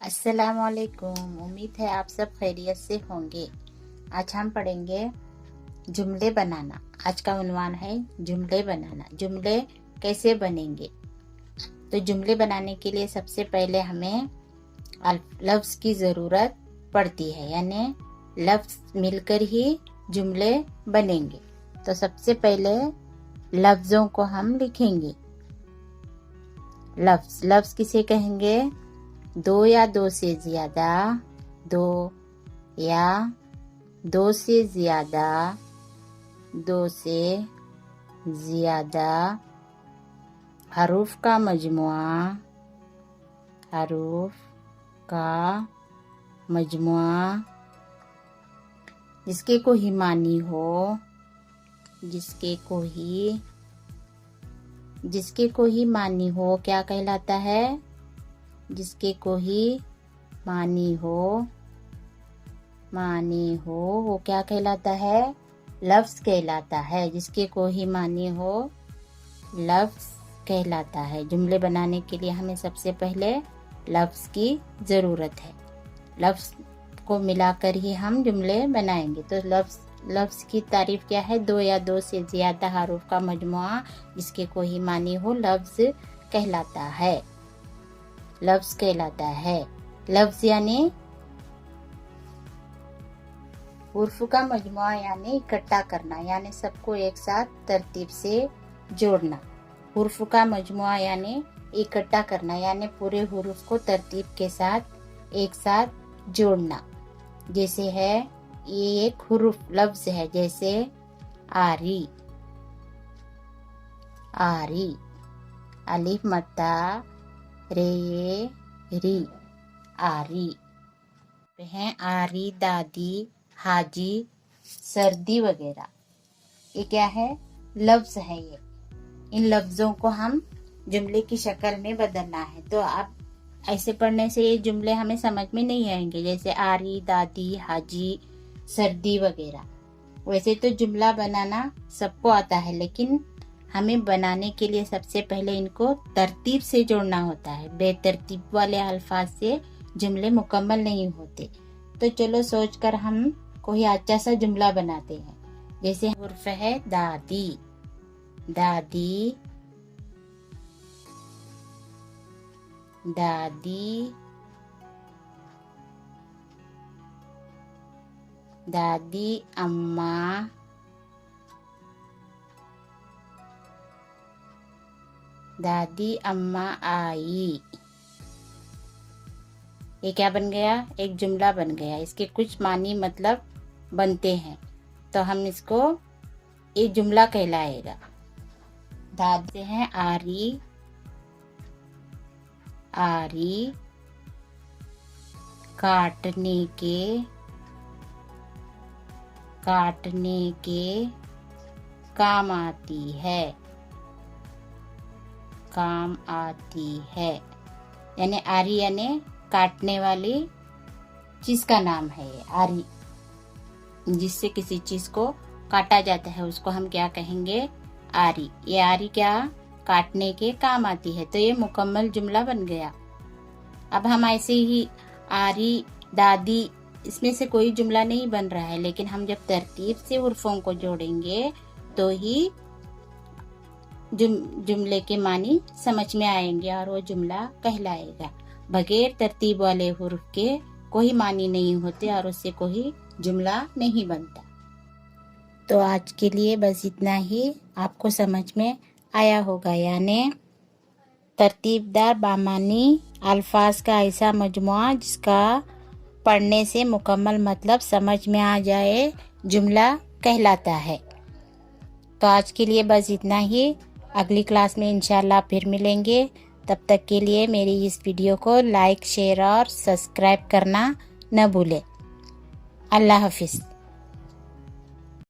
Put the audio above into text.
अस्सलामुअलैकुम। उम्मीद है आप सब खैरियत से होंगे। आज हम पढ़ेंगे जुमले बनाना। आज का उन्वान है जुमले बनाना। जुमले कैसे बनेंगे? तो जुमले बनाने के लिए सबसे पहले हमें लफ्ज़ की ज़रूरत पड़ती है, यानी लफ्ज़ मिलकर ही जुमले बनेंगे। तो सबसे पहले लफ्ज़ों को हम लिखेंगे। लफ्ज़ किसे कहेंगे? दो या दो से ज्यादा, दो या दो से ज्यादा, दो से ज्यादा, हरूफ का मजमुआ, हरूफ का मजमुआ, जिसके कोई मानी हो, जिसके कोई मानी हो क्या कहलाता है? जिसके कोई मानी हो वो क्या कहलाता है? लफ्ज़ कहलाता है। जिसके कोई मानी हो लफ्ज़ कहलाता है। जुमले बनाने के लिए हमें सबसे पहले लफ्ज़ की ज़रूरत है। लफ्ज़ को मिलाकर ही हम जुमले बनाएंगे। तो लफ्ज़ की तारीफ क्या है? दो या दो से ज़्यादा हरूफ का मजमुआ, जिसके कोई मानी हो लफ्ज़ कहलाता है। लफ्ज़ कहलाता है। लफ्ज़ यानी हुर्फ का मजमुआ, यानी इकट्ठा करना, यानी सबको एक साथ तरतीब से जोड़ना। हुर्फ का मजमुआ यानी इकट्ठा करना, यानी पूरे हुर्फ को तरतीब के साथ एक साथ जोड़ना। जैसे है ये एक हुर्फ लफ्ज़ है, जैसे आरी, आरी, अलिफ मत्ता रे री, आरी हैं। आरी, दादी, हाजी, सर्दी वगैरह, ये क्या है? लफ्ज़ है। ये इन लफ्ज़ों को हम जुमले की शक्ल में बदलना है। तो आप ऐसे पढ़ने से ये जुमले हमें समझ में नहीं आएंगे, जैसे आरी, दादी, हाजी, सर्दी वगैरह। वैसे तो जुमला बनाना सबको आता है, लेकिन हमें बनाने के लिए सबसे पहले इनको तरतीब से जोड़ना होता है। बेतरतीब वाले अल्फाज से जुमले मुकम्मल नहीं होते। तो चलो सोचकर हम कोई अच्छा सा जुमला बनाते हैं। जैसे हुर्फ है दादी, दादी, दादी, दादी, अम्मा, दादी अम्मा आई। ये क्या बन गया? एक जुमला बन गया। इसके कुछ मानी मतलब बनते हैं, तो हम इसको एक जुमला कहलाएगा। दादी हैं आरी, आरी काटने के काम आती है, काम आती है। यानी आरी यानी काटने वाली चीज का नाम है। ये आरी, जिससे किसी चीज को काटा जाता है उसको हम क्या कहेंगे? आरी। ये आरी क्या काटने के काम आती है। तो ये मुकम्मल जुमला बन गया। अब हम ऐसे ही आरी, दादी, इसमें से कोई जुमला नहीं बन रहा है, लेकिन हम जब तरतीब से हुर्फों को जोड़ेंगे तो ही जुमले के मानी समझ में आएंगे और वो जुमला कहलाएगा। बगैर तरतीब वाले हुर्फ के कोई मानी नहीं होते और उससे कोई जुमला नहीं बनता। तो आज के लिए बस इतना ही। आपको समझ में आया होगा, यानी तरतीबदार बामानी अल्फाज का ऐसा मजमुआ जिसका पढ़ने से मुकम्मल मतलब समझ में आ जाए, जुमला कहलाता है। तो आज के लिए बस इतना ही। अगली क्लास में इंशाल्लाह फिर मिलेंगे। तब तक के लिए मेरी इस वीडियो को लाइक, शेयर और सब्सक्राइब करना न भूलें। अल्लाह हाफिज़।